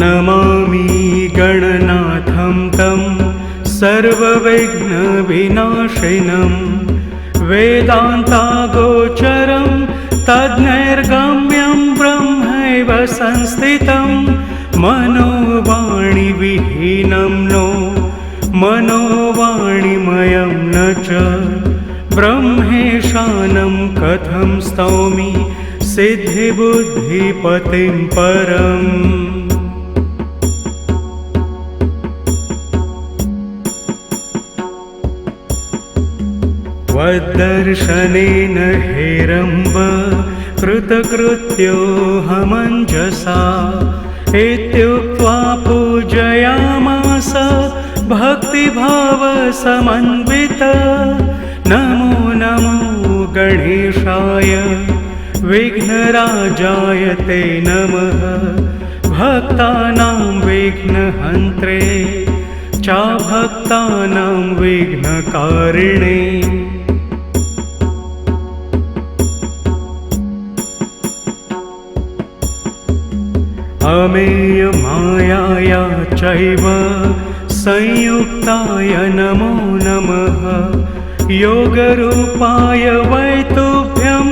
नमामि गणनाथं तं सर्वविघ्नविनाशिनं वेदान्तागोचरं तद्नैर्गम्यं ब्रह्मैव संस्थितं मनोवाणीविहीनं नो मनोवाणीमयं न च ब्रह्मेशानं कथं स्तौमि सिद्धिबुद्धिपतिं परम्। त्वद्दर्शनेन हेरम्ब कृतकृत्योऽहमञ्जसा इत्युक्त्वा पूजयामास भक्तिभावसमन्वित। नमो नमो गणेशाय विघ्नराजाय ते नमः भक्तानां विघ्नहन्त्रे चाभक्तानां विघ्नकारिणे। अमेयमायाया चैव संयुक्ताय नमो नमः योगरूपाय वै तुभ्यं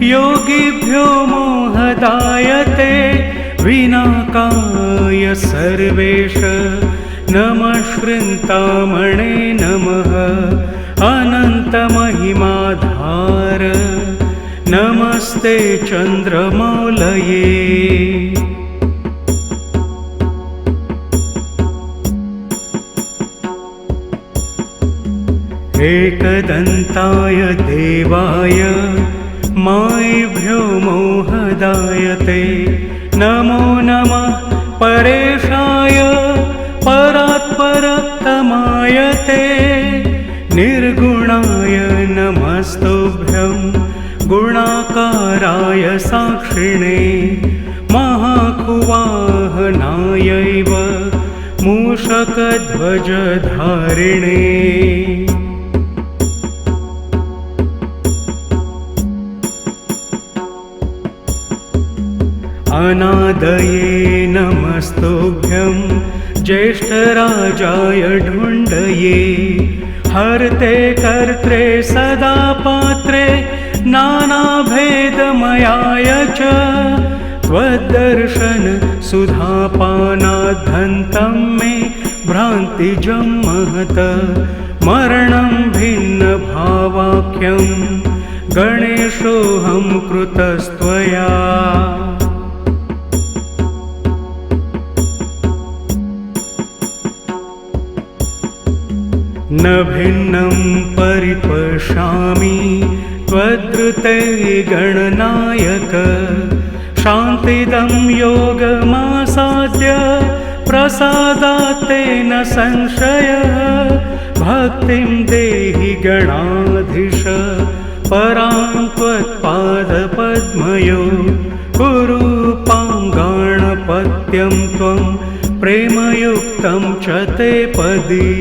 योगिभ्यो मोहदायते विनाकाय सर्वेश नमश्कृन्तामणे नमः अनन्तमहिमाधार नमस्ते चन्द्रमौलये। एकदन्ताय देवाय मायिभ्यो मोहदायते नमो नमः परेशाय परात्परतमायते निर्गुणाय नमस्तुभ्यं गुणाकाराय साक्षिणे महाकुवाहनायैव मूषकध्वजधारिणे। अनादये नमस्तुभ्यं ज्येष्ठराजाय ढुण्डये हर्ते कर्त्रे सदा पात्रे नानाभेदमयाय च त्वद्दर्शन सुधापानाद्धन्तं मे भ्रान्तिजं महत मरणं भिन्नभावाख्यं गणेशोऽहं कृतस्त्वया। न भिन्नं परिपश्यामि त्वद्ऋते गणनायक शान्तिदं योगमासाद्य प्रसादात् तेन संशयः भक्तिं देहि गणाधीश परां त्वत्पादपद्मयो कुरूपाङ्गाणपत्यं त्वं प्रेमयुक्तं च ते पदी।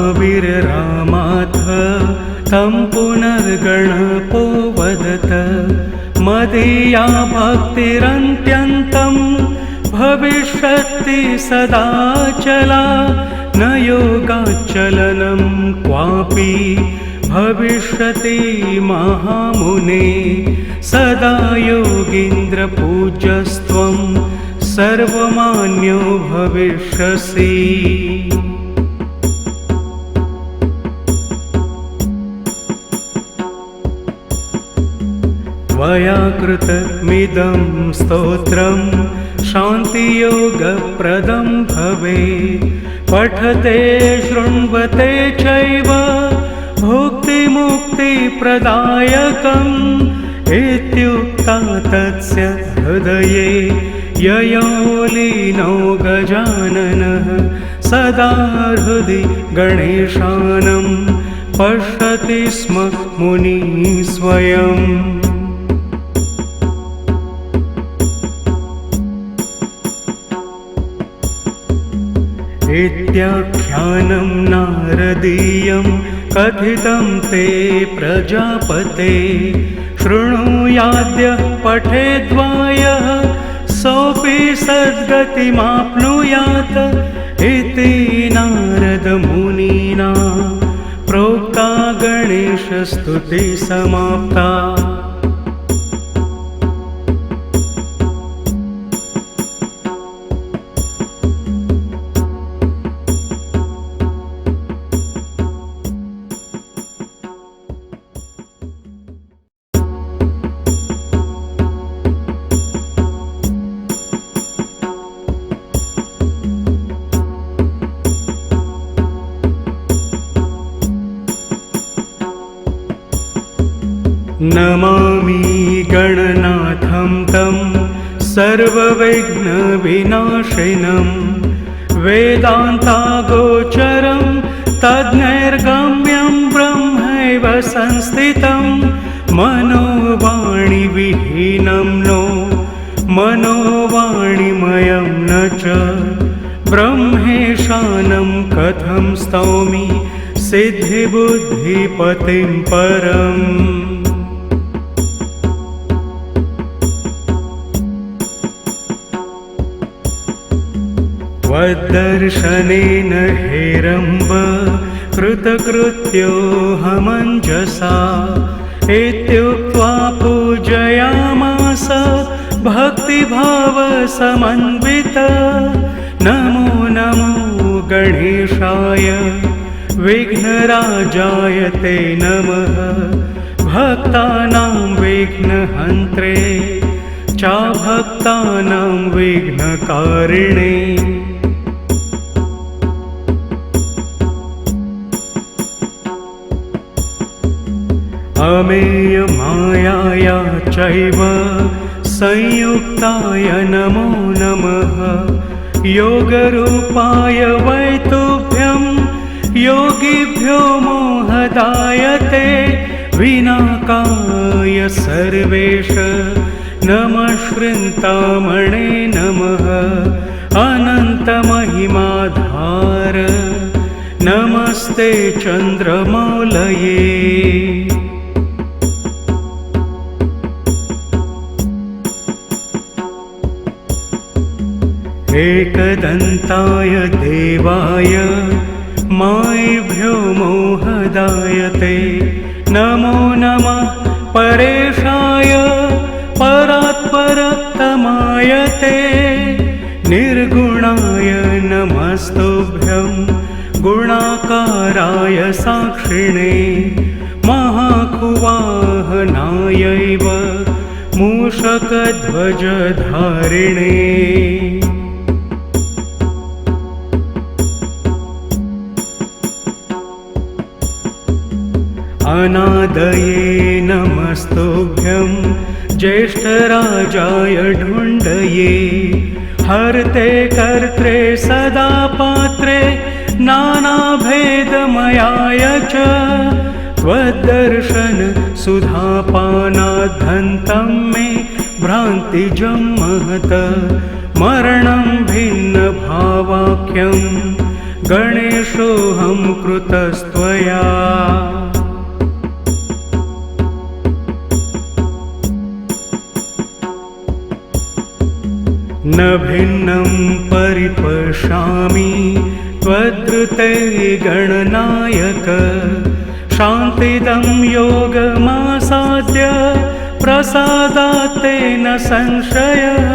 इत्युक्ताविररामाथ तं पुनर्गणपो वदत मदीया भक्तिरन्त्यन्तं भविष्यति सदाचला न योगाचलनं क्वापि भविष्यति महामुने सदा योगीन्द्रपूज्यस्त्वं सर्वमान्यो भविष्यसि। त्वया कृतमिदं स्तोत्रं शान्तियोगप्रदं भवेत् पठते शृण्वते चैव भुक्तिमुक्तिप्रदायकम् इत्युक्ता तस्य हृदये ययो लीनो गजाननः सदा हृदि गणेशानं पश्यति स्म मुनिः स्वयम्। इत्याख्यानं नारदीयं कथितं ते प्रजापते शृणुयाद्यः पठेद्वायः सोऽपि सद्गतिमाप्नुयात् इति नारदमुनिना प्रोक्ता गणेशस्तुतिः समाप्ता। नमामि गणनाथं तं सर्वविघ्नविनाशिनं वेदान्तागोचरं तद्नैर्गम्यं ब्रह्मैव संस्थितं मनोवाणिविहीनं नो मनोवाणिमयं न च ब्रह्मेशानं कथं स्तौमि सिद्धिबुद्धिपतिं परम्। त्वद्दर्शनेन हेरम्ब कृतकृत्योऽहमञ्जसा इत्युक्त्वा पूजयामास भक्तिभावसमन्वित। नमो नमो गणेशाय विघ्नराजाय ते नमः भक्तानां विघ्नहन्त्रे चाभक्तानां विघ्नकारिणे। अमेयमायाया चैव संयुक्ताय नमो नमः योगरूपाय वै तुभ्यं योगिभ्यो मोहदायते विनाकाय सर्वेश नमः श्रृन्तामणे नमः अनन्तमहिमाधार नमस्ते चन्द्रमौलये। एकदन्ताय देवाय मायिभ्यो मोहदायते नमो नमः परेशाय परात्परतमायते निर्गुणाय नमस्तुभ्यं गुणाकाराय साक्षिणे महाकुवाहनायैव मूषकध्वजधारिणे। अनादये नमस्तुभ्यं ज्येष्ठराजाय ढुण्डये हर्ते कर्त्रे सदा पात्रे नानाभेदमयाय च त्वद्दर्शन सुधापानाद्धन्तं मे भ्रान्तिजं महत मरणं भिन्नभावाख्यं गणेशोऽहं कृतस्त्वया। न भिन्नं परिपश्यामि त्वद्ऋते गणनायक शान्तिदं योगमासाद्य प्रसादात् तेन संशयः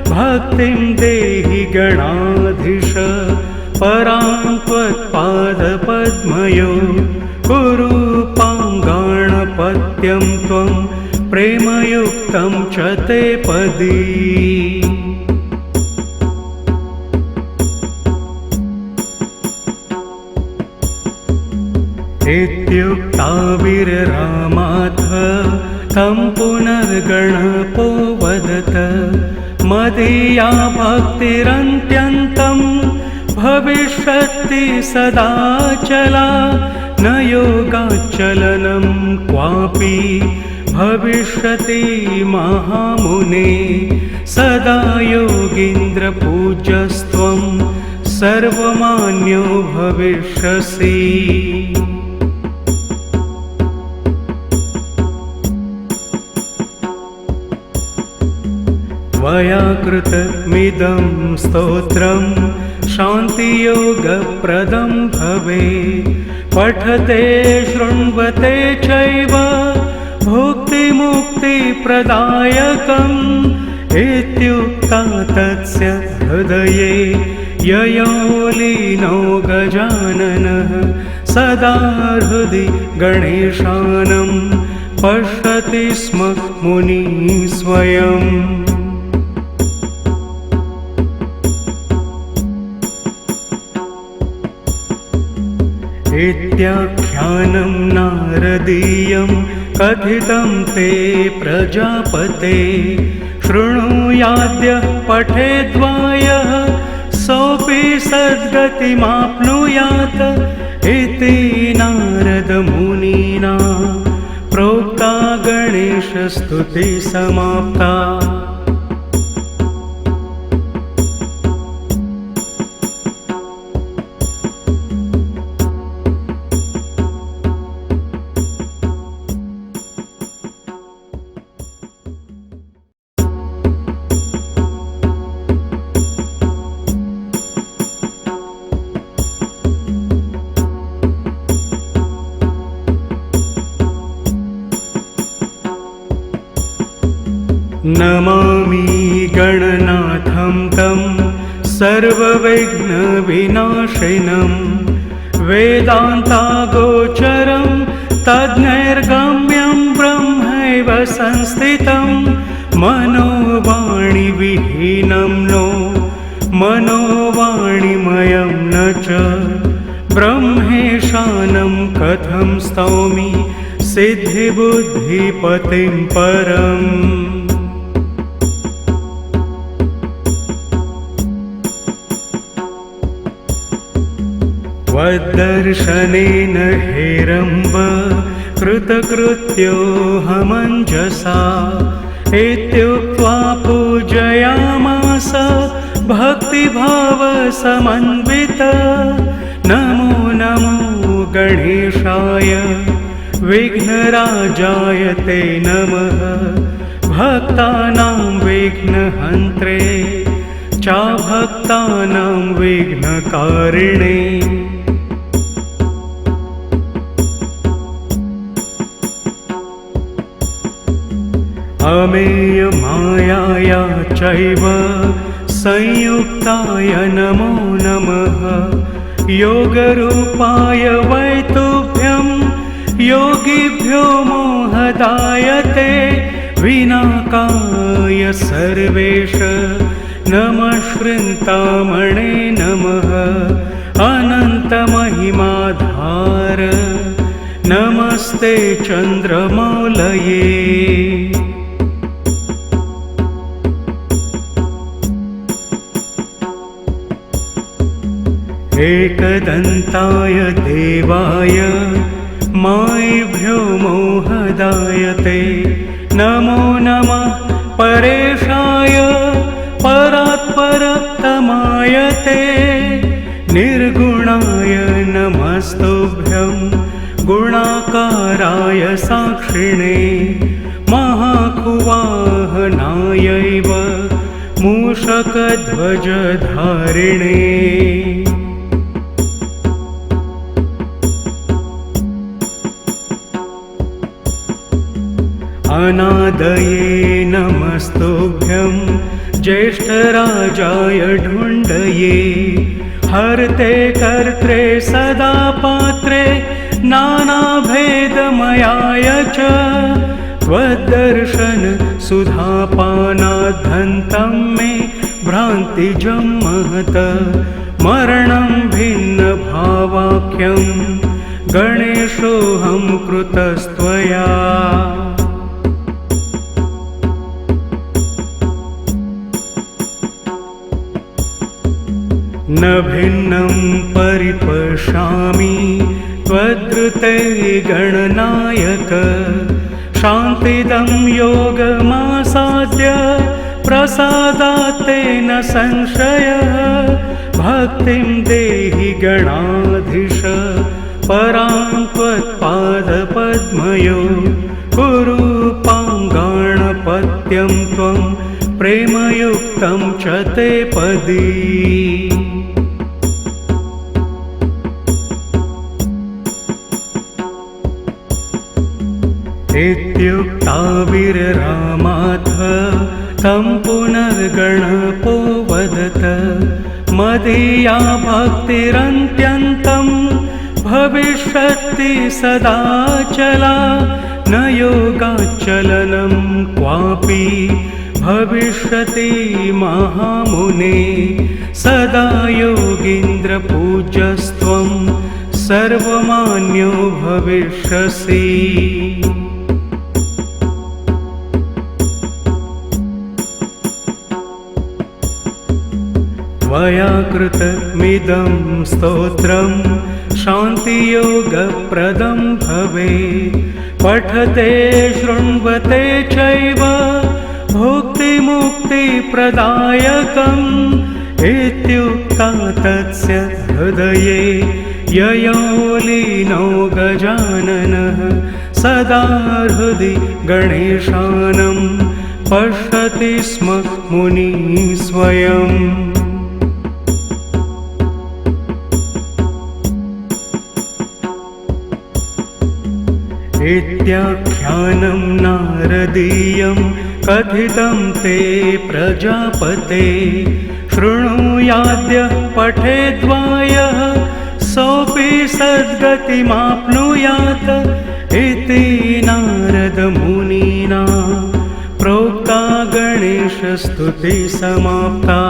भक्तिं देहि गणाधीश परां त्वत्पादपद्मयो कुरु पाङ्गाणपत्यं त्वं प्रेमयुक्तं च ते पदी। इत्युक्ताविररामाथ तं पुनर्गणपो वदत मदीया भक्तिरन्त्यन्तं भविष्यति सदाचला न योगाचलनं क्वापि भविष्यति महामुने सदा योगीन्द्रपूज्यस्त्वं सर्वमान्यो भविष्यसि। त्वया कृतमिदं स्तोत्रं शान्तियोगप्रदं भवेत्। पठते शृण्वते चैव भुक्तिमुक्तिप्रदायकम् इत्युक्ता तस्य हृदये ययो लीनो गजाननः। सदा हृदि गणेशानं पश्यति स्म मुनिः स्वयम्। इत्याख्यानं नारदीयं कथितं ते प्रजापते। शृणुयाद्यः पठेद्वायः सोऽपि सद्गतिमाप्नुयात् इति नारदमुनिना प्रोक्ता गणेशस्तुतिः समाप्ता। नमामि गणनाथं तं सर्वविघ्नविनाशिनं। वेदान्तागोचरं तद्नैर्गम्यं ब्रह्मैव संस्थितं। मनोवाणिविहीनं नो मनोवाणिमयं न च। ब्रह्मेशानं कथं स्तौमि सिद्धिबुद्धिपतिं परम्। त्वद्दर्शनेन हेरम्ब कृतकृत्योऽहमञ्जसा। इत्युक्त्वा पूजयामास भक्तिभावसमन्वित। नमो नमो गणेशाय विघ्नराजाय ते नमः। भक्तानां विघ्नहन्त्रे चाभक्तानां विघ्नकारिणे। अमेयमायाया चैव संयुक्ताय नमो नमः। योगरूपाय वै तुभ्यं योगिभ्यो मोहदायते। विनाकाय सर्वेश नमः श्रृन्तामणे नमः। अनन्तमहिमाधार नमस्ते चन्द्रमौलये। एकदन्ताय देवाय मायिभ्यो मोहदायते। नमो नमः परेशाय परात्परतमायते। निर्गुणाय नमस्तुभ्यं गुणाकाराय साक्षिणे। महाकुवाहनायैव मूषकध्वजधारिणे। अनादये नमस्तुभ्यं ज्येष्ठराजाय ढुण्डये। हर्ते कर्त्रे सदा पात्रे नानाभेदमयाय च। त्वद्दर्शन सुधापानाद्धन्तं मे भ्रान्तिजं महत। मरणं भिन्नभावाख्यं गणेशोऽहं कृतस्त्वया। न भिन्नं परिपश्यामि त्वद्ऋते गणनायक। शान्तिदं योगमासाद्य प्रसादात् तेन संशयः। भक्तिं देहि गणाधीश परां त्वत्पादपद्मयो कुरु पाङ्गाणपत्यं त्वं प्रेमयुक्तं च ते पदी। इत्युक्ताविररामाथ तं पुनर्गणपो वदत मदीया भक्तिरन्त्यन्तं भविष्यति सदाचला न योगाच्चलनं क्वापि भविष्यति महामुने सदा योगीन्द्रपूज्यस्त्वं सर्वमान्यो भविष्यसि। त्वया कृतमिदं स्तोत्रं शान्तियोगप्रदं भवेत् पठते शृण्वते चैव भुक्तिमुक्तिप्रदायकम् इत्युक्ता तस्य हृदये ययो लीनो गजाननः सदा हृदि गणेशानं पश्यति स्म मुनिः स्वयम्। इत्याख्यानं नारदीयं कथितं ते प्रजापते शृणुयाद्यः पठेद्वायः सोऽपि सद्गतिमाप्नुयात् इति नारदमुनिना प्रोक्ता गणेशस्तुतिः समाप्ता।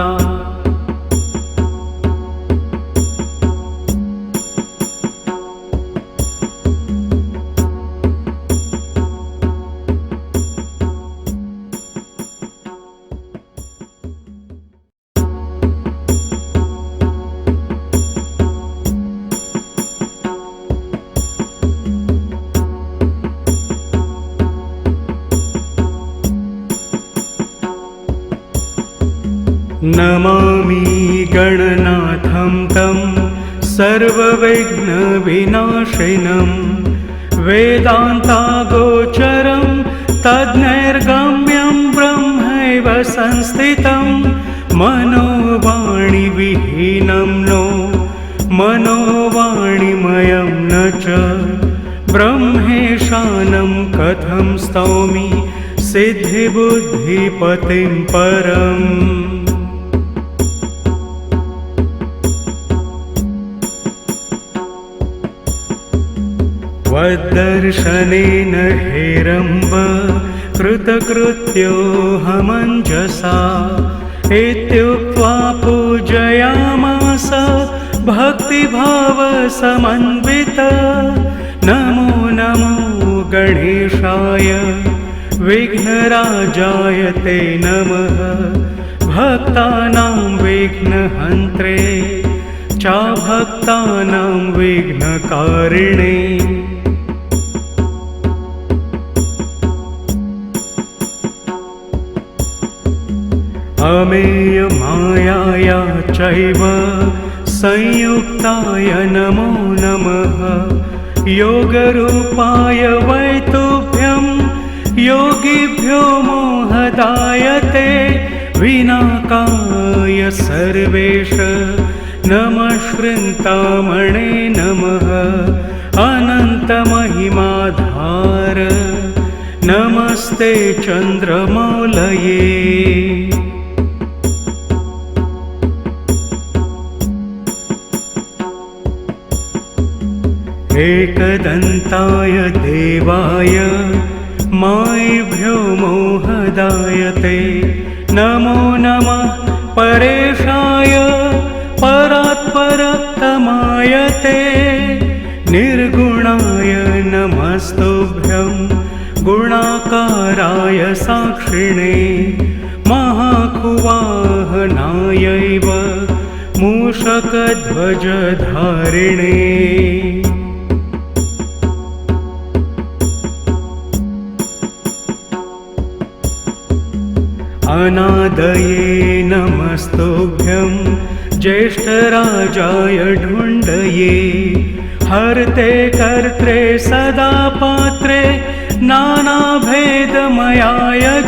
नमामि गणनाथं तं सर्वविघ्नविनाशिनं वेदान्तागोचरं तद्नैर्गम्यं ब्रह्मैव संस्थितं मनोवाणिविहीनं नो मनोवाणिमयं न च ब्रह्मेशानं कथं स्तौमि सिद्धिबुद्धिपतिं परम्। त्वद्दर्शनेन हेरम्ब कृतकृत्योऽहमञ्जसा इत्युक्त्वा पूजयामास भक्तिभावसमन्वित। नमो नमो गणेशाय विघ्नराजाय ते नमः भक्तानां विघ्नहन्त्रे चाभक्तानां विघ्नकारिणे। अमेयमायाया चैव संयुक्ताय नमो नमः योगरूपाय वै तुभ्यं योगिभ्यो मोहदायते विनाकाय सर्वेश नमः श्रृन्तामणे नमः अनन्तमहिमाधार नमस्ते चन्द्रमौलये। एकदन्ताय देवाय मायिभ्यो मोहदायते नमो नमः परेशाय परात्परतमायते निर्गुणाय नमस्तुभ्यं गुणाकाराय साक्षिणे महाकुवाहनायैव मूषकध्वजधारिणे। अनादये नमस्तुभ्यं ज्येष्ठराजाय ढुण्डये हर्ते कर्त्रे सदा पात्रे नानाभेदमयाय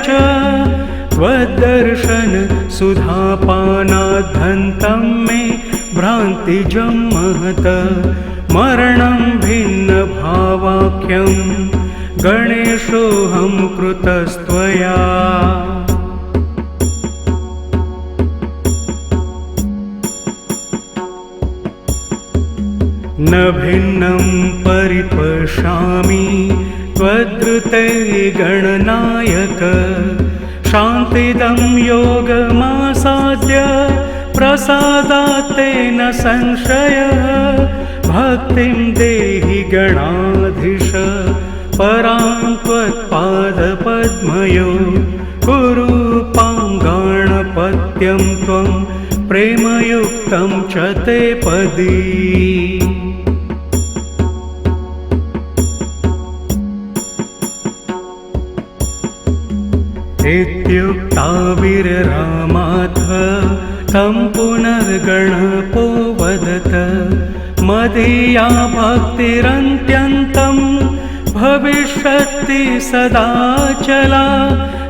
च त्वद्दर्शन सुधापानाद्धन्तं मे भ्रान्तिजं महत मरणं भिन्नभावाख्यं गणेशोऽहं कृतस्त्वया न भिन्नं परिपश्यामि त्वद्रुते गणनायक शान्तिदं योगमासाद्य प्रसादात् तेन संशयः भक्तिं देहि गणाधीश परां त्वत्पादपद्मयो कुरूपां गणपत्यं त्वं प्रेमयुक्तं च ते पदी इत्युक्ता वीररामाथ तं पुनर्गणपो वदत मदीया भक्तिरन्त्यन्तं भविष्यति सदाचला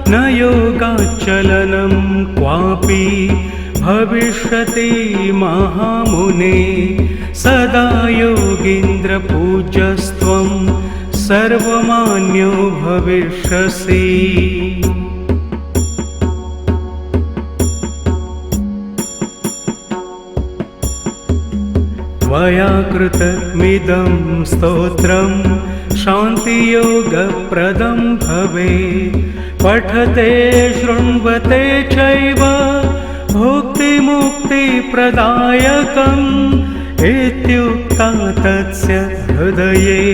न योगाचलनं क्वापि भविष्यति महामुने सदा योगीन्द्रपूज्यस्त्वं सर्वमान्यो भविष्यसि त्वया कृतमिदं स्तोत्रं शान्तियोगप्रदं भवेत् पठते शृण्वते चैव भुक्तिमुक्तिप्रदायकम् इत्युक्ता तस्य हृदये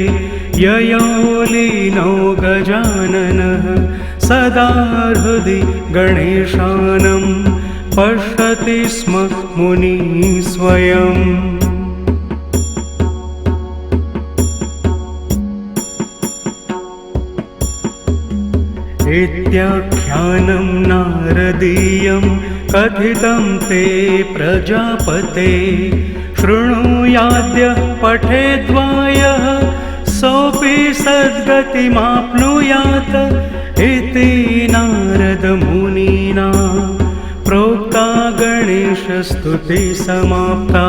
ययो लीनो गजाननः सदा हृदि गणेशानं पश्यति स्म मुनिः स्वयम् इत्याख्यानं नारदीयं कथितं ते प्रजापते शृणुयाद्य पठेद्वायः सोऽपि सद्गतिमाप्नुयात् इति नारदमुनिना प्रोक्ता गणेशस्तुतिः समाप्ता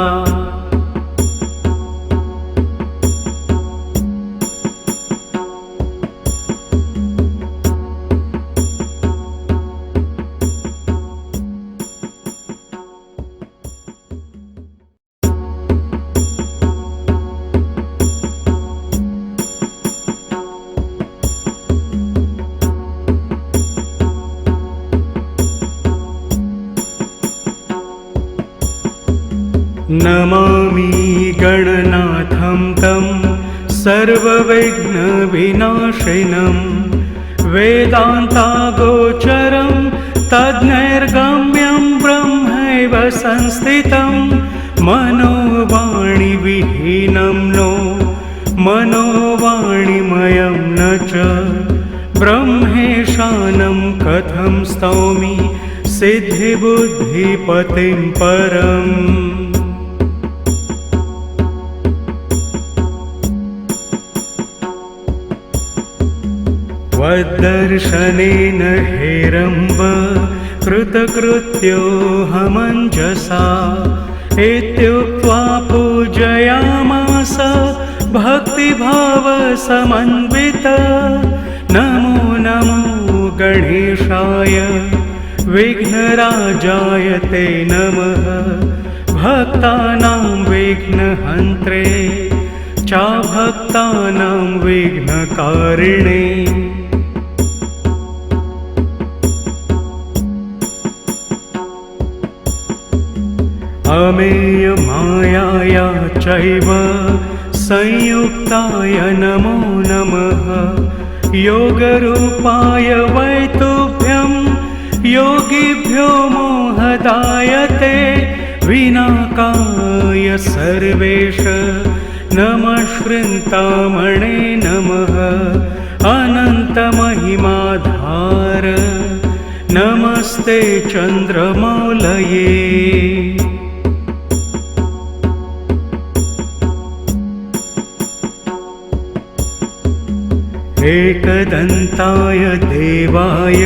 नमामि गणनाथं तं सर्वविघ्नविनाशिनं वेदान्तागोचरं तद्नैर्गम्यं ब्रह्मैव संस्थितं मनोवाणिविहीनं नो मनोवाणिमयं न च ब्रह्मेशानं कथं स्तौमि सिद्धिबुद्धिपतिं परम् त्वद्दर्शनेन हेरम्ब कृतकृत्योऽहमञ्जसा इत्युक्त्वा पूजयामास भक्तिभावसमन्वित नमो नमो गणेशाय विघ्नराजाय ते नमः भक्तानां विघ्नहन्त्रे चाभक्तानां विघ्नकारिणे अमेयमायाया चैव संयुक्ताय नमो नमः योगरूपाय वै तुभ्यं योगिभ्यो मोहदायते विनाकाय सर्वेश नमः श्रृन्तामणे नमः अनन्तमहिमाधार नमस्ते चन्द्रमौलये। एकदन्ताय देवाय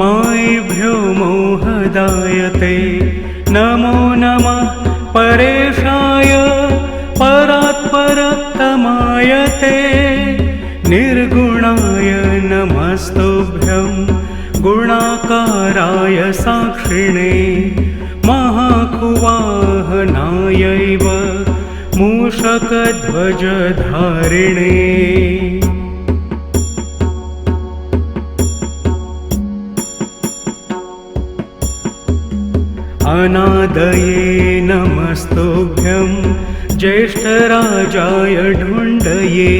मायिभ्यो मोहदायते नमो नमः परेशाय परात्परतमायते निर्गुणाय नमस्तुभ्यं गुणाकाराय साक्षिणे महाकुवाहनायैव मूषकध्वजधारिणे अनादये नमस्तुभ्यं ज्येष्ठराजाय ढुण्डये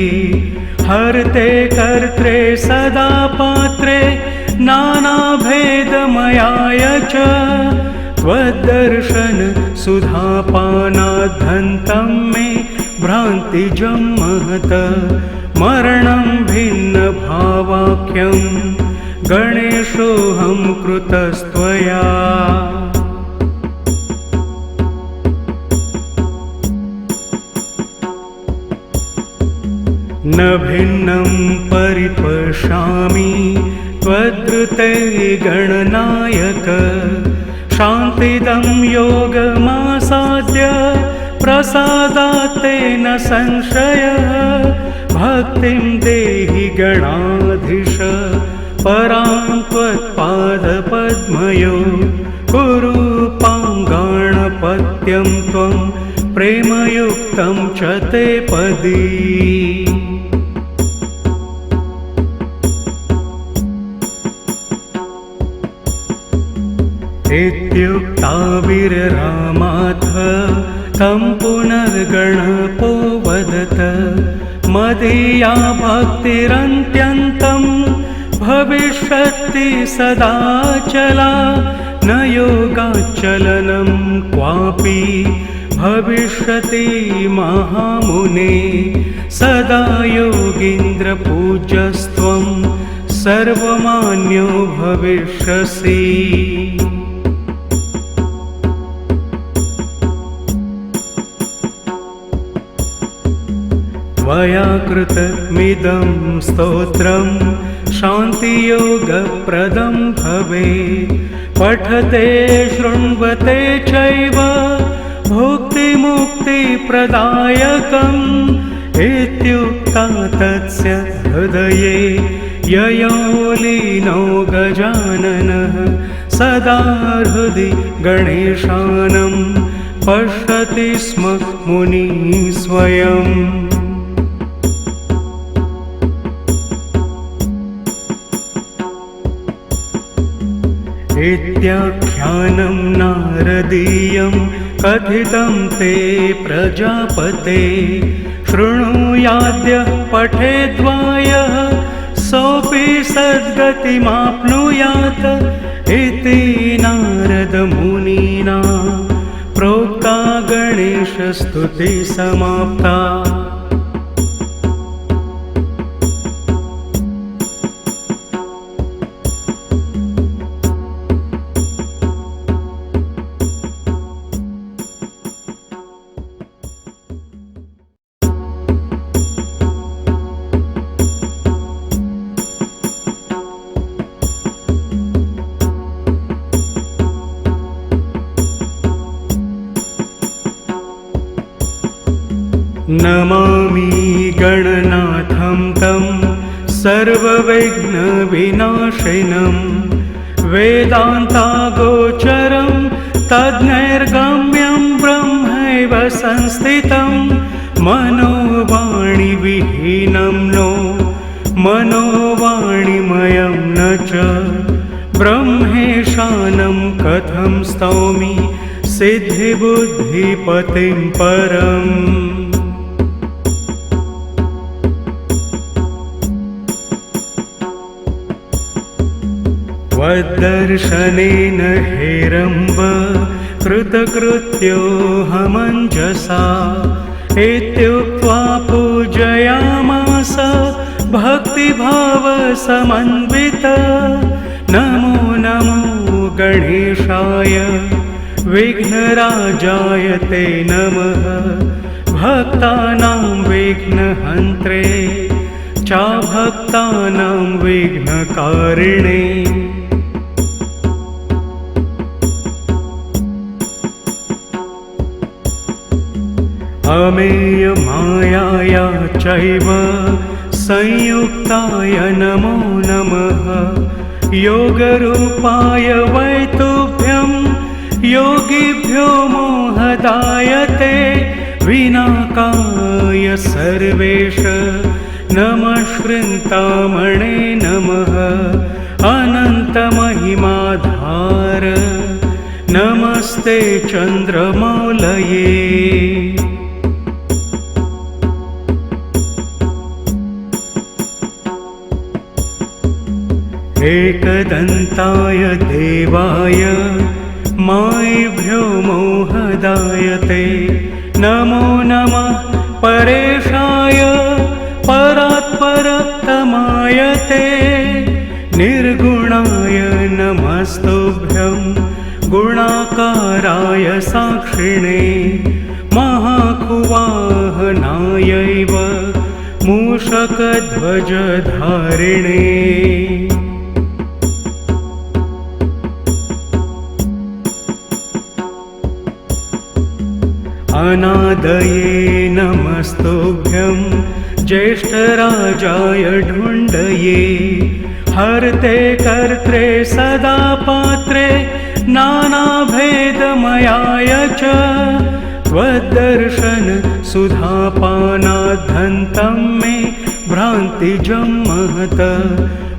हर्ते कर्त्रे सदा पात्रे नानाभेदमयाय च त्वद्दर्शन सुधापानाद्धन्तं मे भ्रान्तिजं महत मरणं भिन्नभावाख्यं गणेशोऽहं कृतस्त्वया। न भिन्नं परिपश्यामि त्वद्रुते गणनायक शान्तिदं योगमासाद्य प्रसादात् तेन संशयः भक्तिं देहि गणाधीश परां त्वत्पादपद्मयो कुरु पाङ्गाणपत्यं त्वं प्रेमयुक्तं च ते पदी। इत्युक्ताविररामाथ तं पुनर्गणपो वदत मदीया भक्तिरन्त्यन्तं भविष्यति सदाचला न योगाचलनं क्वापि भविष्यति महामुने सदा योगीन्द्रपूज्यस्त्वं सर्वमान्यो भविष्यसि। त्वया कृतमिदं स्तोत्रं शान्तियोगप्रदं भवेत् पठते शृण्वते चैव भुक्तिमुक्तिप्रदायकम् इत्युक्ता तस्य हृदये ययो लीनो गजाननः सदा हृदि गणेशानं पश्यति स्म मुनिः स्वयम्। इत्याख्यानं नारदीयं कथितं ते प्रजापते शृणुयाद्य पठेद्वायः सोऽपि सद्गतिमाप्नुयात् इति नारदमुनिना प्रोक्ता गणेशस्तुतिः समाप्ता। नमामि गणनाथं तं सर्वविघ्नविनाशिनं वेदान्तागोचरं तद्नैर्गम्यं ब्रह्मैव संस्थितं मनोवाणिविहीनं नो मनोवाणिमयं न च ब्रह्मेशानं कथं स्तौमि सिद्धिबुद्धिपतिं परम्। त्वद्दर्शनेन हेरम्ब कृतकृत्योऽहमञ्जसा इत्युक्त्वा पूजयामास भक्तिभावसमन्वित नमो नमो गणेशाय विघ्नराजाय ते नमः। भक्तानां विघ्नहन्त्रे च भक्तानां विघ्नकारिणे। अमेय मायाया चैव संयुक्ताय नमो नमः। योगरूपाय वै तुभ्यं योगिभ्यो मोहदायते। विनाकाय सर्वेश नमश्कृन्तामणे नमः। अनन्तमहिमाधार नमस्ते चन्द्रमौलये। एकदन्ताय देवाय मायिभ्यो मोहदायते। नमो नमः परेशाय परात्परतमायते। निर्गुणाय नमस्तुभ्यं गुणाकाराय साक्षिणे। महाकुवाहनायैव मूषकध्वजधारिणे। अनादये नमस्तुभ्यं ज्येष्ठराजाय ढुण्डये। हर्ते कर्त्रे सदा पात्रे नानाभेदमयाय च। त्वद्दर्शन सुधापानाद्धन्तं मे भ्रान्तिजं महत।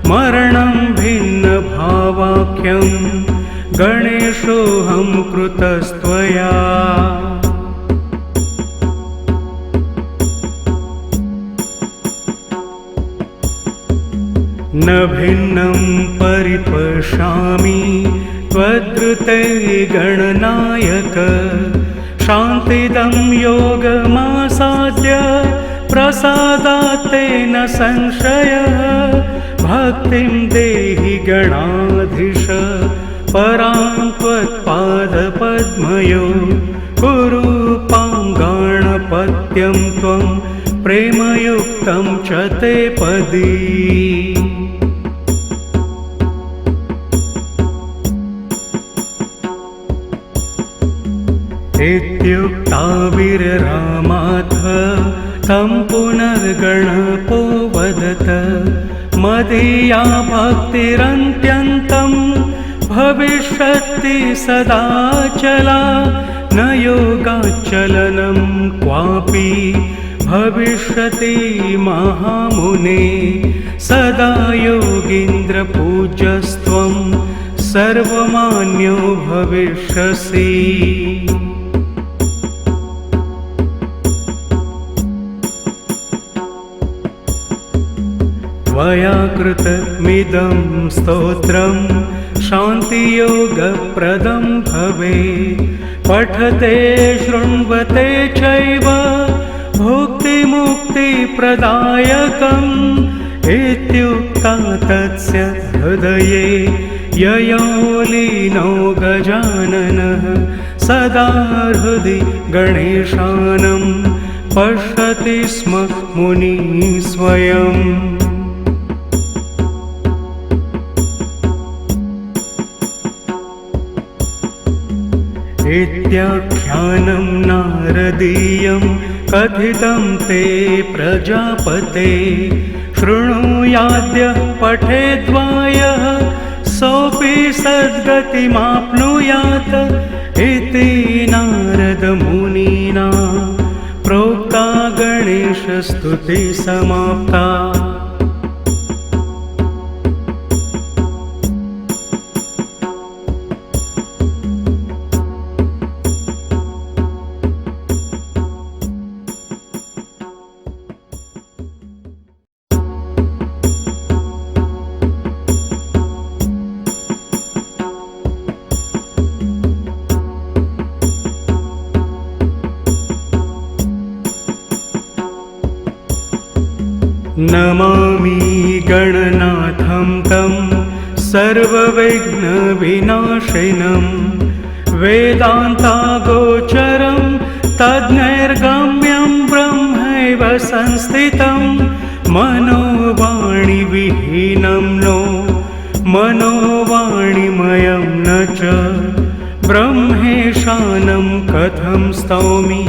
मरणं भिन्नभावाख्यं गणेशोऽहं कृतस्त्वया। न भिन्नं परिपश्यामि त्वद्ऋते गणनायक। शान्तिदं योगमासाद्य प्रसादात् तेन संशयः। भक्तिं देहि गणाधीश परां त्वत्पादपद्मयो। कुरु पाङ्गाणपत्यं त्वं प्रेमयुक्तं च ते पदी। इत्युक्ताविररामाथ तं पुनर्गणपो वदत। मदीया भक्तिरन्त्यन्तं भविष्यति सदाचला। न योगाच्चलनं क्वापि भविष्यति महामुने। सदा योगीन्द्रपूज्यस्त्वं सर्वमान्यो भविष्यसि। त्वया कृतमिदं स्तोत्रं शान्तियोगप्रदं भवेत्। पठते शृण्वते चैव भुक्तिमुक्तिप्रदायकम्। इत्युक्ता तस्य हृदये ययो लीनो गजाननः। सदा हृदि गणेशानं पश्यति स्म मुनिः स्वयम्। इत्याख्यानं नारदीयं कथितं ते प्रजापते। शृणुयाद्यः पठेद्वायः सोऽपि सद्गतिमाप्नुयात्। इति नारदमुनिना प्रोक्ता गणेशस्तुतिः समाप्ता। नमामि गणनाथं तं सर्वविघ्नविनाशिनं वेदान्तागोचरं तद्नैर्गम्यं ब्रह्मैव संस्थितं मनोवाणिविहीनं नो मनोवाणिमयं न च ब्रह्मेशानं कथं स्तौमि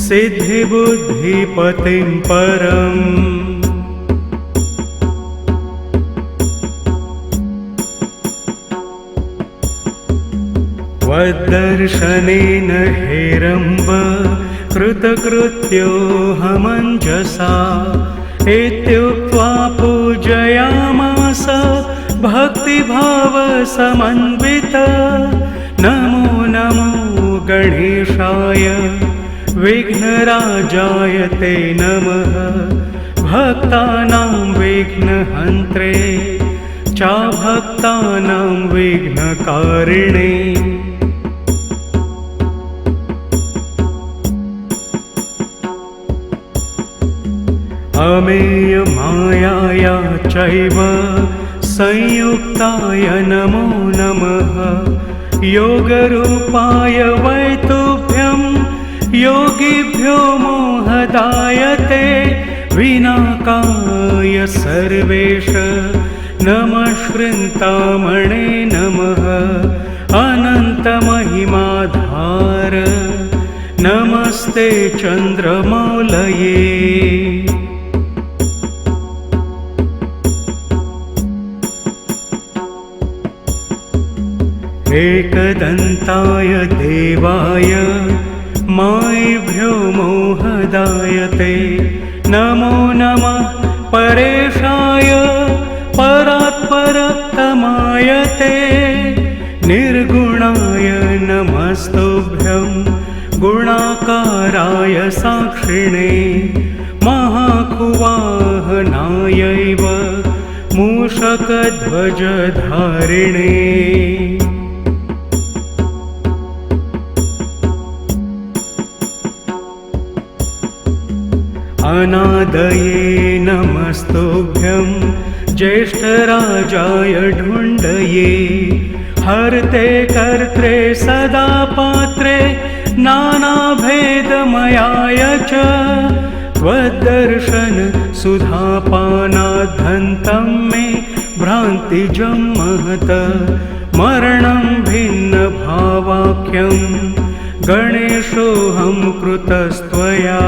सिद्धिबुद्धिपतिं परम् त्वद्दर्शनेन हेरम्ब कृतकृत्योऽहमञ्जसा इत्युक्त्वा पूजयामास भक्तिभावसमन्वित नमो नमो गणेशाय विघ्नराजाय ते नमः भक्तानां विघ्नहन्त्रे चाभक्तानां विघ्नकारिणे अमेयमायाया चैव संयुक्ताय नमो नमः योगरूपाय वै तुभ्यं योगिभ्यो मोहदायते विनाकाय सर्वेश नमः श्रृन्तामणे नमः अनन्तमहिमाधार नमस्ते चन्द्रमौलये एकदन्ताय देवाय मायिभ्यो मोहदायते नमो नमः परेशाय परात्परतमायते निर्गुणाय नमस्तुभ्यं गुणाकाराय साक्षिणे महाकुवाहनायैव मूषकध्वजधारिणे अनादये नमस्तुभ्यं ज्येष्ठराजाय ढुण्डये हर्ते कर्त्रे सदा पात्रे नानाभेदमयाय च त्वद्दर्शन सुधापानाद्धन्तं मे भ्रान्तिजं महत मरणं भिन्नभावाख्यं गणेशोऽहं कृतस्त्वया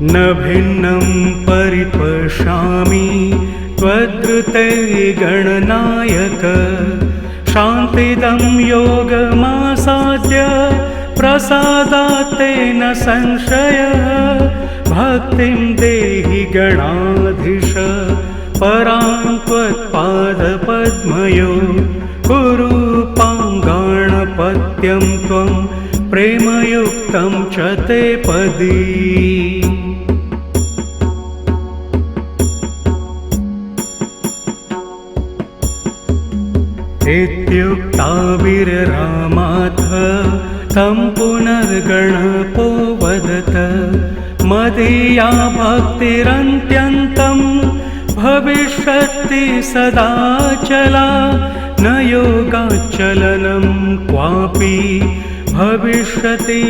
न भिन्नं परिपश्यामि त्वद्कृते गणनायक शान्तिदं योगमासाद्य प्रसादात् तेन संशयः भक्तिं देहि गणाधीश परां त्वत्पादपद्मयो कुरु पाङ्गाणपत्यं त्वं प्रेमयुक्तं च ते पदी इत्युक्ताविररामाथ तं पुनर्गणपो वदत मदीया भक्तिरन्त्यन्तं भविष्यति सदाचला न योगाचलनं क्वापि भविष्यति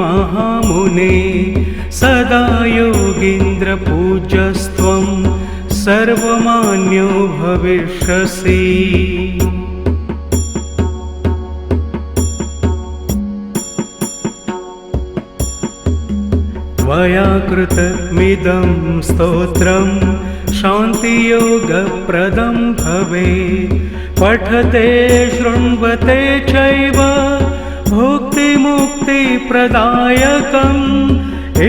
महामुने सदा योगीन्द्रपूज्यस्त्वं सर्वमान्यो भविष्यसि त्वया कृतमिदं स्तोत्रं शान्तियोगप्रदं भवेत् पठते शृण्वते चैव भुक्तिमुक्तिप्रदायकम्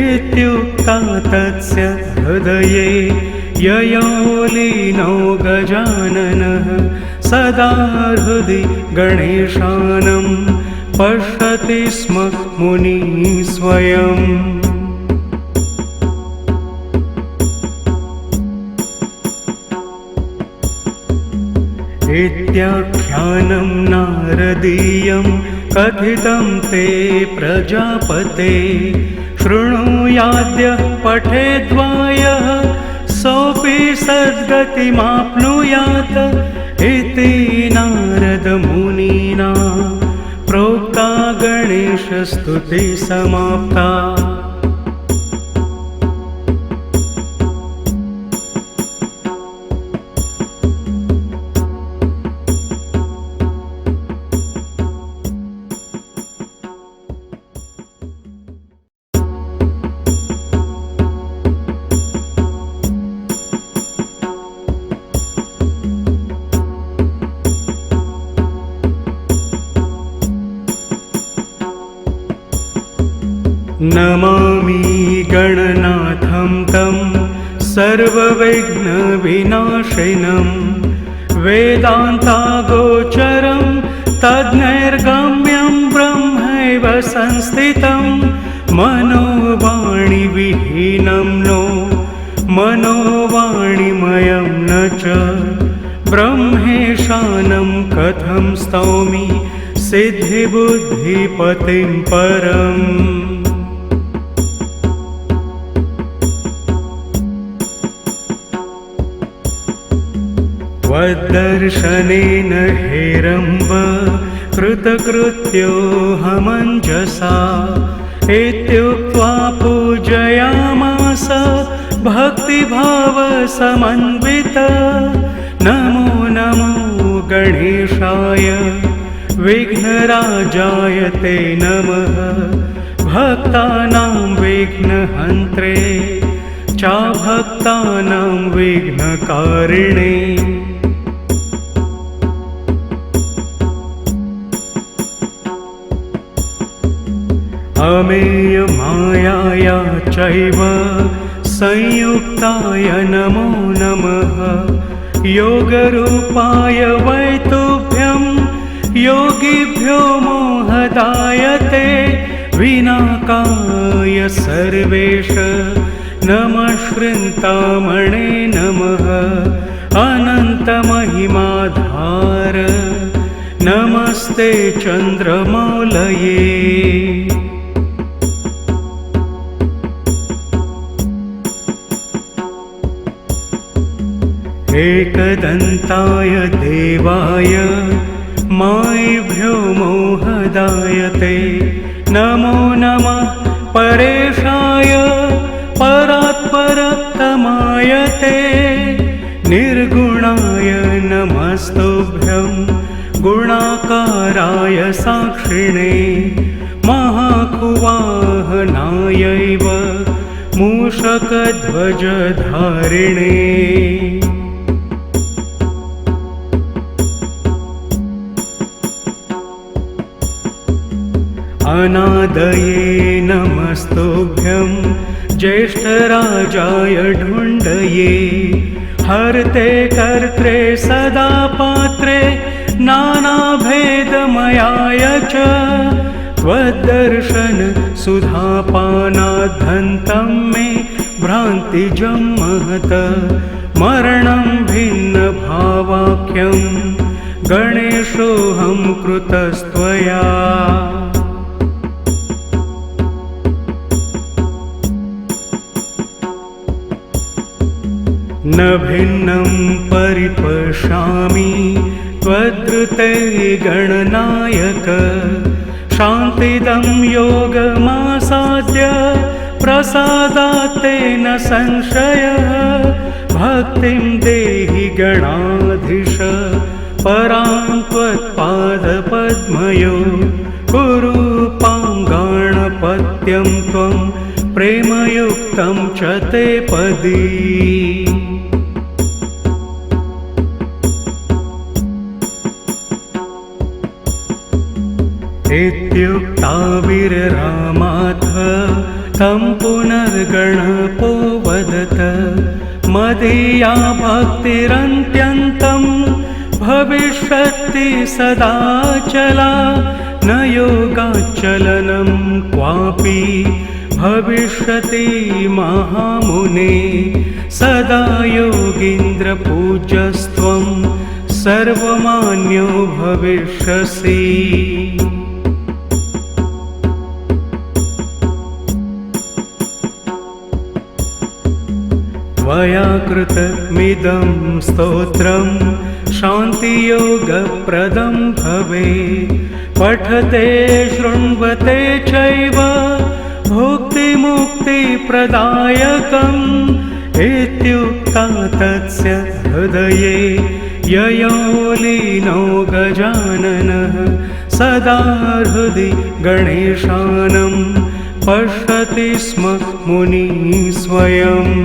इत्युक्ता तस्य हृदये ययो लीनो गजाननः सदा हृदि गणेशानं पश्यति स्म मुनिः स्वयम् इत्याख्यानं नारदीयं कथितं ते प्रजापते शृणुयाद्यः पठेद्वायः सोऽपि सद्गतिमाप्नुयात् इति नारदमुनिना प्रोक्ता गणेशस्तुतिः समाप्ता। नमामि गणनाथं तं सर्वविघ्नविनाशिनं वेदान्तागोचरं तद्नैर्गम्यं ब्रह्मैव संस्थितं मनोवाणिविहीनं नो मनोवाणिमयं न च ब्रह्मेशानं कथं स्तौमि सिद्धिबुद्धिपतिं परम्। त्वद्दर्शनेन हेरम्ब कृतकृत्योऽहमञ्जसा इत्युक्त्वा पूजयामास भक्तिभावसमन्वित। नमो नमो गणेशाय विघ्नराजाय ते नमः भक्तानां विघ्नहन्त्रे चाभक्तानां विघ्नकारिणे। अमेयमायाया चैव संयुक्ताय नमो नमः योगरूपाय वै तुभ्यं योगिभ्यो मोहदायते विनाकाय सर्वेश नमः श्रृन्तामणे नमः अनन्तमहिमाधार नमस्ते चन्द्रमौलये। एकदन्ताय देवाय मायिभ्यो मोहदायते नमो नमः परेशाय परात्परतमायते निर्गुणाय नमस्तुभ्यं गुणाकाराय साक्षिणे महाकुवाहनायैव मूषकध्वजधारिणे। अनादये नमस्तुभ्यं ज्येष्ठराजाय ढुण्डये हर्ते कर्त्रे सदा पात्रे नानाभेदमयाय च त्वद्दर्शन सुधापानाद्धन्तं मे भ्रान्तिजं महत मरणं भिन्नभावाख्यं गणेशोऽहं कृतस्त्वया। न भिन्नं परिपश्यामि त्वद्ऋते गणनायक शान्तिदं योगमासाद्य प्रसादात् तेन संशयः भक्तिं देहि गणाधीश परां त्वत्पादपद्मयो कुरु पाङ्गाणपत्यं त्वं प्रेमयुक्तं च ते पदी। इत्युक्ताविररामाथ तं पुनर्गणपो वदत मदीया भक्तिरन्त्यन्तं भविष्यति सदाचला न योगाचलनं क्वापि भविष्यति महामुने सदा योगीन्द्रपूज्यस्त्वं सर्वमान्यो भविष्यसि। त्वया कृतमिदं स्तोत्रं शान्तियोगप्रदं भवेत्। पठते शृण्वते चैव भुक्तिमुक्तिप्रदायकम् इत्युक्ता तस्य हृदये ययो लीनो गजाननः। सदा हृदि गणेशानं पश्यति स्म मुनिः स्वयम्।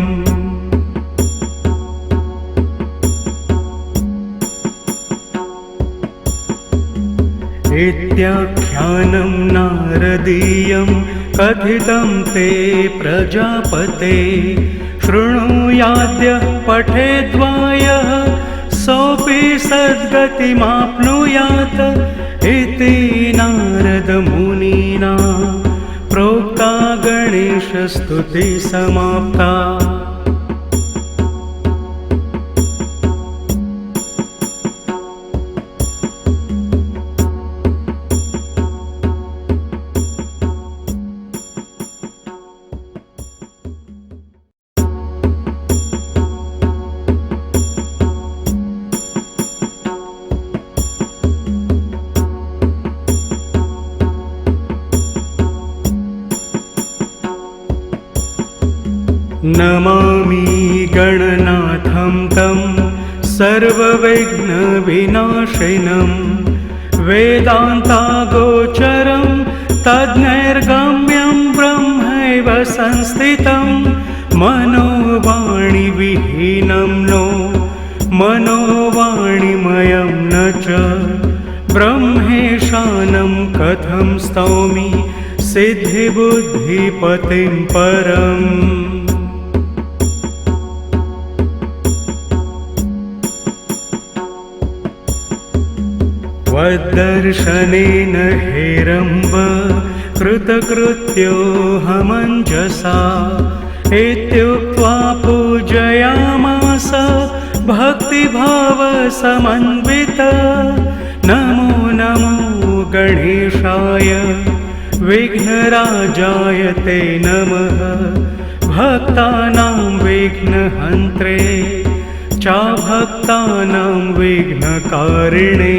इत्याख्यानं नारदीयं कथितं ते प्रजापते। शृणुयाद्य पठेद्वायः सोऽपि सद्गतिमाप्नुयात् इति नारदमुनिना प्रोक्ता गणेशस्तुतिः समाप्ता। नमामि गणनाथं तं सर्वविघ्नविनाशिनं। वेदान्तागोचरं तद्नैर्गम्यं ब्रह्मैव संस्थितं। मनोवाणिविहीनं नो मनोवाणिमयं न च। ब्रह्मेशानं कथं स्तौमि सिद्धिबुद्धिपतिं परम्। त्वद्दर्शनेन हेरम्ब कृतकृत्योऽहमञ्जसा। इत्युक्त्वा पूजयामास भक्तिभावसमन्वित। नमो नमो गणेशाय विघ्नराजाय ते नमः। भक्तानां विघ्नहन्त्रे चाभक्तानां विघ्नकारिणे।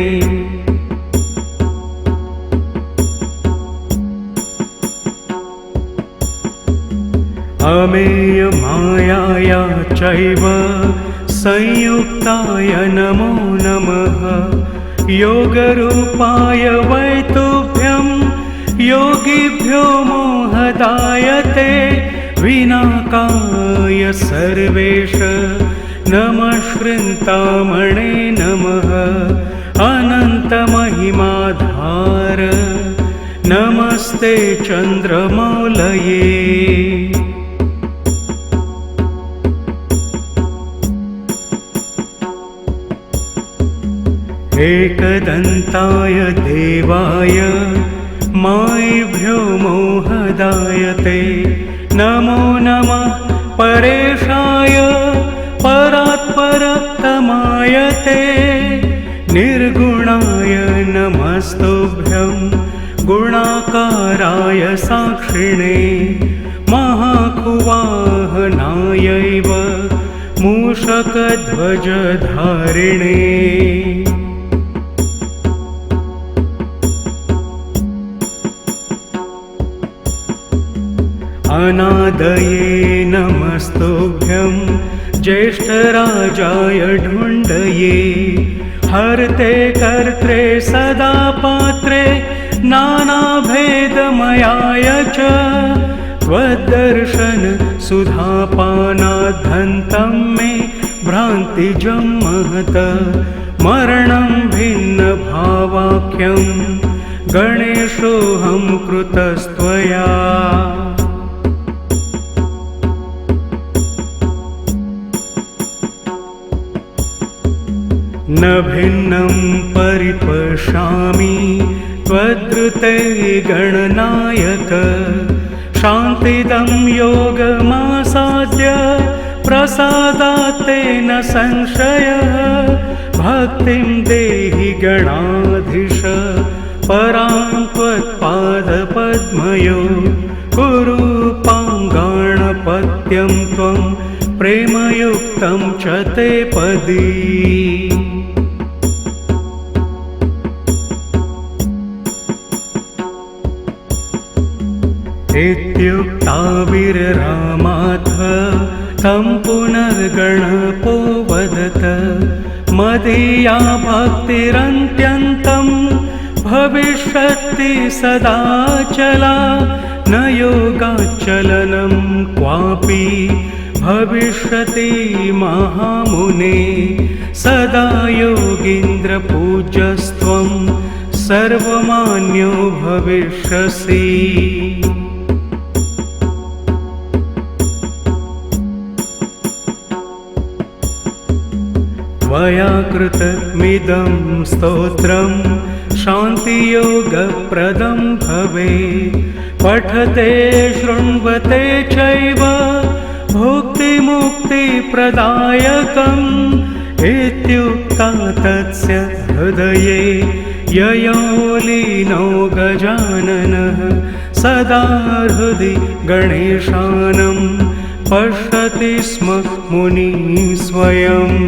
अमेयमायाया चैव संयुक्ताय नमो नमः। योगरूपाय वै तुभ्यं योगिभ्यो मोहदायते। विनाकाय सर्वेश नमश्चिन्तामणे नमः। अनन्तमहिमाधार नमस्ते चन्द्रमौलये। एकदन्ताय देवाय मायिभ्यो मोहदायते। नमो नमः परेशाय परात्परतमायते। निर्गुणाय नमस्तुभ्यं गुणाकाराय साक्षिणे। महाकुवाहनायैव मूषकध्वजधारिणे। अनादये नमस्तुभ्यं ज्येष्ठराजाय ढुण्डये। हर्ते कर्त्रे सदा पात्रे नानाभेदमयाय च। त्वद्दर्शन सुधापानाद्धन्तं मे भ्रान्तिजं महत। मरणं भिन्नभावाख्यं गणेशोऽहं कृतस्त्वया। न भिन्नं परिपश्यामि त्वद्रुते गणनायक। शान्तिदं योगमासाद्य प्रसादात् तेन संशयः। भक्तिं देहि गणाधीश परां त्वत्पादपद्मयो। कुरु पाङ्गाणपत्यं त्वं प्रेमयुक्तं च ते पदी इत्युक्ता वीररामाथ तं पुनर्गणपो वदत मदीया भक्तिरन्त्यन्तं भविष्यति सदाचला न योगाचलनं क्वापि भविष्यति महामुने सदा योगीन्द्रपूज्यस्त्वं सर्वमान्यो भविष्यसि त्वया कृतमिदं स्तोत्रं शान्तियोगप्रदं भवेत् पठते शृण्वते चैव भुक्तिमुक्तिप्रदायकम् इत्युक्ता तस्य हृदये ययो लीनो गजाननः सदा हृदि गणेशानं पश्यति स्म मुनिः स्वयम्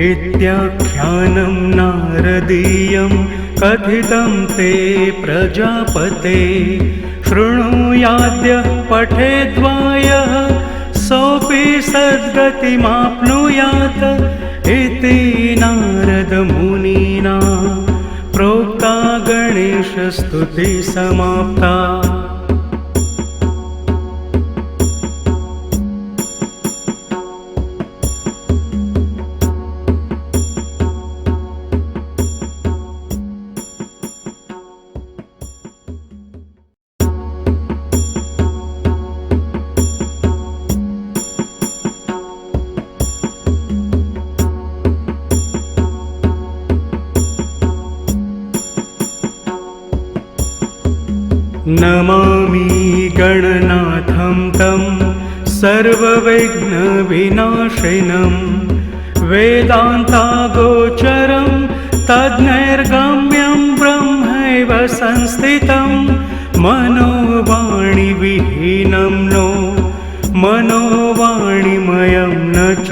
इत्याख्यानं नारदीयं कथितं ते प्रजापते शृणुयाद्य पठेद्वायः सोऽपि सद्गतिमाप्नुयात् इति नारदमुनिना प्रोक्ता गणेशस्तुतिः समाप्ता नमामि गणनाथं तं सर्वविघ्नविनाशिनं वेदान्तागोचरं तद्नैर्गम्यं ब्रह्मैव संस्थितं मनोवाणिविहीनं नो मनोवाणिमयं न च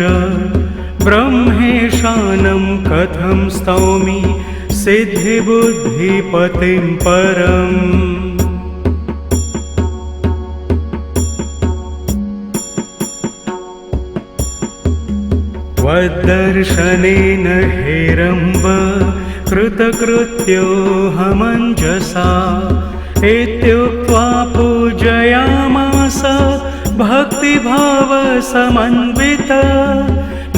ब्रह्मेशानं कथं स्तौमि सिद्धिबुद्धिपतिं परम् त्वद्दर्शनेन हेरम्ब कृतकृत्योऽहमञ्जसा इत्युक्त्वा पूजयामास भक्तिभावसमन्वित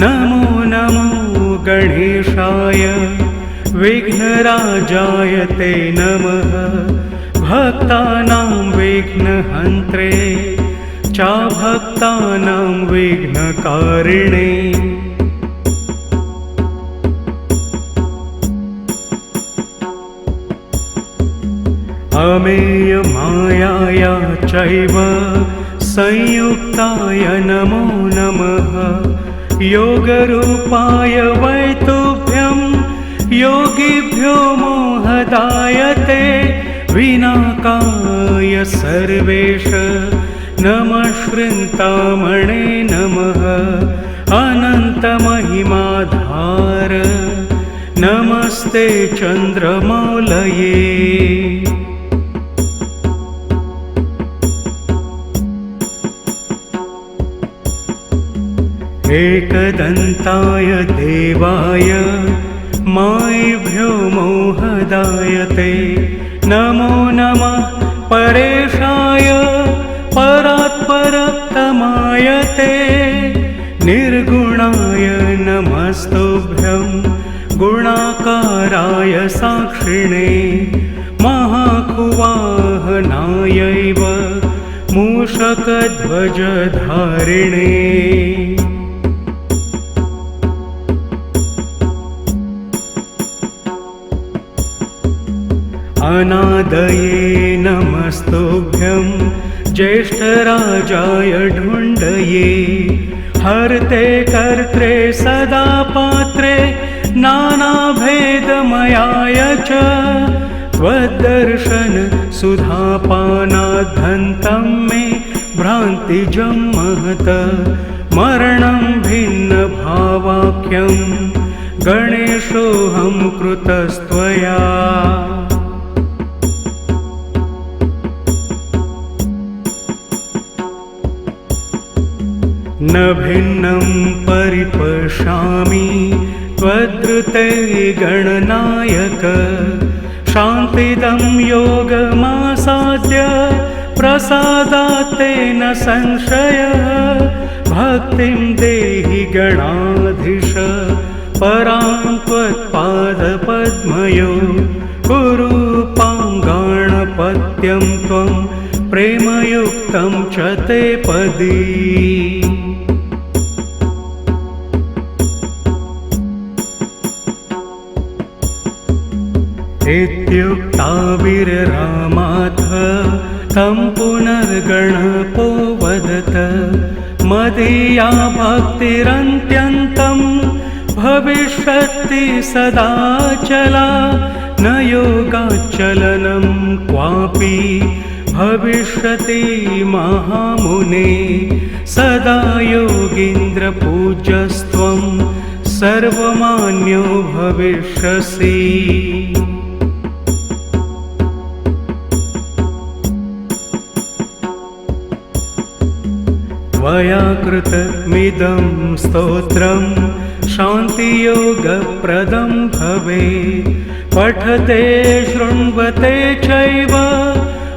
नमो नमो गणेशाय विघ्नराजाय ते नमः भक्तानां विघ्नहन्त्रे चाभक्तानां विघ्नकारिणे अमेयमायाया चैव संयुक्ताय नमो नमः योगरूपाय वै तुभ्यं योगिभ्यो मोहदायते विनाकाय सर्वेश नमः श्रृन्तामणे नमः अनन्तमहिमाधार नमस्ते चन्द्रमौलये एकदन्ताय देवाय मायिभ्यो मोहदायते नमो नमः परेशाय परात्परतमायते निर्गुणाय नमस्तुभ्यं गुणाकाराय साक्षिणे महाकुवाहनायैव मूषकध्वजधारिणे अनादये नमस्तुभ्यं ज्येष्ठराजाय ढुण्डये हर्ते कर्त्रे सदा पात्रे नानाभेदमयाय च त्वद्दर्शन सुधापानाद्धन्तं मे भ्रान्तिजं महत मरणं भिन्नभावाख्यं गणेशोऽहं कृतस्त्वया। न भिन्नं परिपश्यामि त्वद्रुते गणनायक शान्तिदं योगमासाद्य प्रसादात् तेन संशयः भक्तिं देहि गणाधीश परां त्वत्पादपद्मयो कुरूपाङ्गाणपत्यं त्वं प्रेमयुक्तं च ते पदी। इत्युक्ता विररामाथ तं पुनर्गणपो वदत मदीया भक्तिरन्त्यन्तं भविष्यति सदाचला न योगाचलनं क्वापि भविष्यति महामुने सदा योगीन्द्रपूज्यस्त्वं सर्वमान्यो भविष्यसि। त्वया कृतमिदं स्तोत्रं शान्तियोगप्रदं भवेत् पठते शृण्वते चैव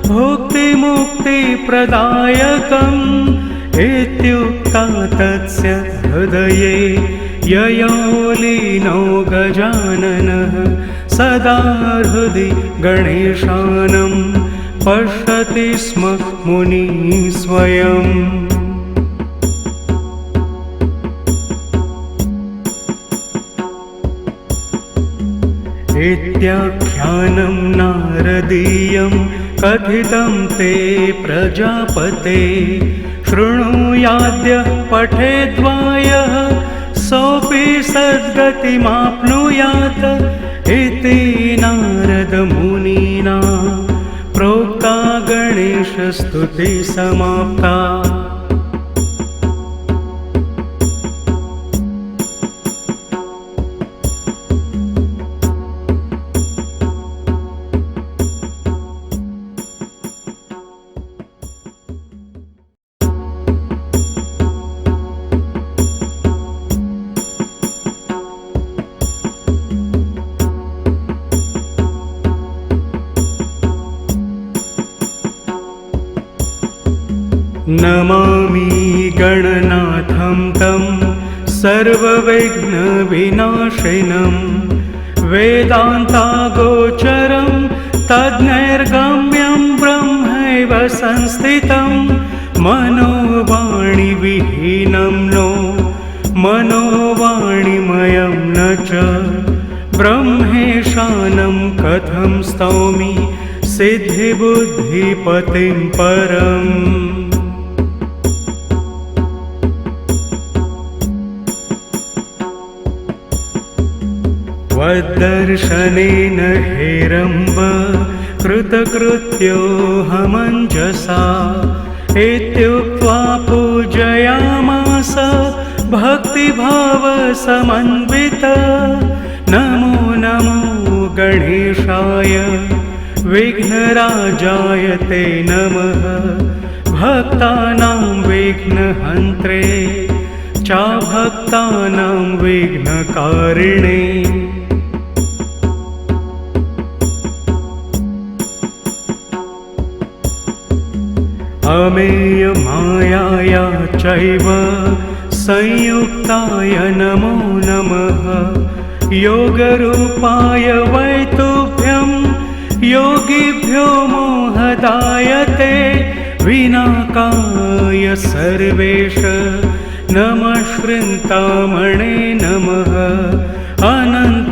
भुक्तिमुक्तिप्रदायकम् इत्युक्ता तस्य हृदये ययो लीनो गजाननः सदा हृदि गणेशानं पश्यति स्म मुनिः स्वयम्। इत्याख्यानं नारदीयं कथितं ते प्रजापते शृणुयाद्य पठेद्वायः सोऽपि सद्गतिमाप्नुयात् इति नारदमुनिना प्रोक्ता गणेशस्तुतिः समाप्ता। नमामि गणनाथं तं सर्वविघ्नविनाशिनं वेदान्तागोचरं तद्नैर्गम्यं ब्रह्मैव संस्थितं मनोवाणिविहीनं नो मनोवाणिमयं न च ब्रह्मेशानं कथं स्तौमि सिद्धिबुद्धिपतिं परम्। त्वद्दर्शनेन हेरम्ब कृतकृत्योऽहमञ्जसा इत्युक्त्वा पूजयामास भक्तिभावसमन्वित। नमो नमो गणेशाय विघ्नराजाय ते नमः भक्तानां विघ्नहन्त्रे चाभक्तानां विघ्नकारिणे। अमेयमायाय चैव संयुक्ताय नमो नमः योगरूपाय वै तुभ्यं योगिभ्यो मोहदायते विनाकाय सर्वेश नमः श्रृन्तामणे नमः अनन्तमहिमाधार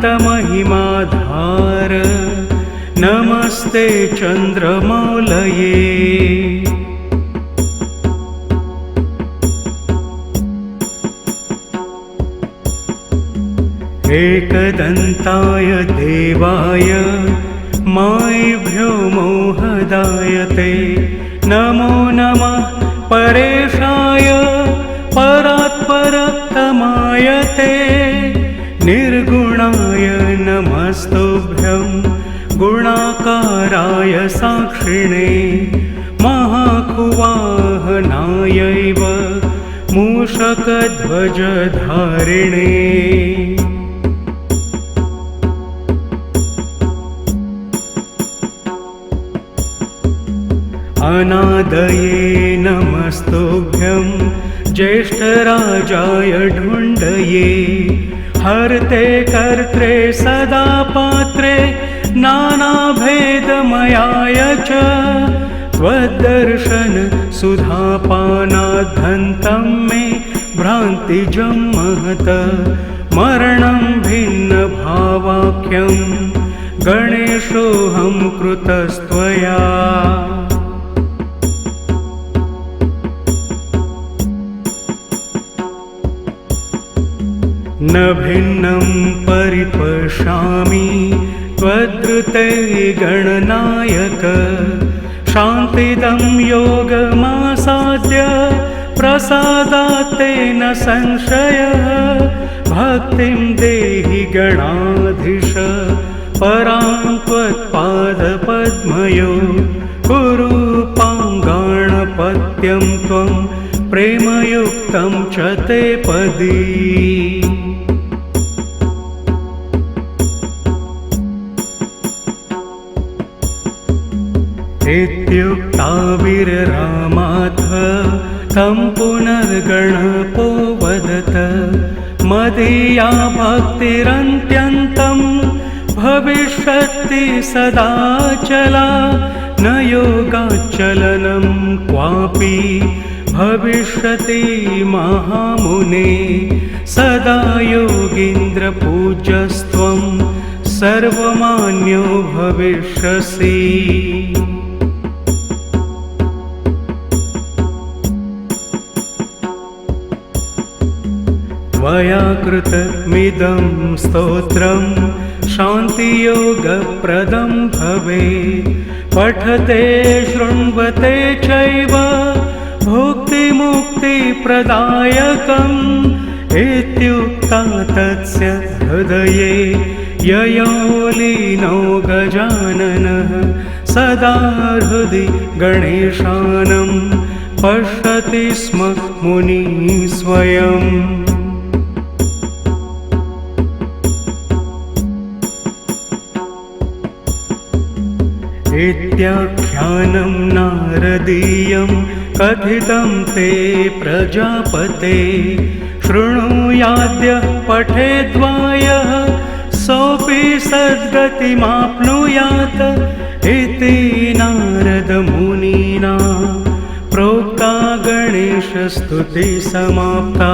नमस्ते चन्द्रमौलये। एकदन्ताय देवाय मायिभ्यो मोहदायते नमो नमः परेशाय परात्परतमायते निर्गुणाय नमस्तुभ्यं गुणाकाराय साक्षिणे महाकुवाहनायैव मूषकध्वजधारिणे अनादये नमस्तुभ्यं ज्येष्ठराजाय ढुण्डये हर्ते कर्त्रे सदा पात्रे नानाभेदमयाय च त्वद्दर्शन सुधापानाद्धन्तं मे भ्रान्तिजं महत मरणं भिन्नभावाख्यं गणेशोऽहं कृतस्त्वया न भिन्नं परिपश्यामि त्वद्ऋते गणनायक शान्तिदं योगमासाद्य प्रसादात् तेन संशयः भक्तिं देहि गणाधीश परां त्वत्पादपद्मयो कुरु पाङ्गाणपत्यं त्वं प्रेमयुक्तं च ते पदी इत्युक्ताविररामाथ तं पुनर्गणपो वदत मदीया भक्तिरन्त्यन्तं भविष्यति सदाचला न योगाचलनं क्वापि भविष्यति महामुने सदा योगीन्द्रपूज्यस्त्वं सर्वमान्यो भविष्यसि त्वया कृतमिदं स्तोत्रं शान्तियोगप्रदं भवेत् पठते शृण्वते चैव भुक्तिमुक्तिप्रदायकम् इत्युक्ता तस्य हृदये ययो लीनो गजाननः सदा हृदि गणेशानं पश्यति स्म मुनिः स्वयम् इत्याख्यानं नारदीयं कथितं ते प्रजापते शृणुयाद्यः पठेद्वायः सोऽपि सद्गतिमाप्नुयात् इति नारदमुनिना प्रोक्ता गणेशस्तुतिः समाप्ता।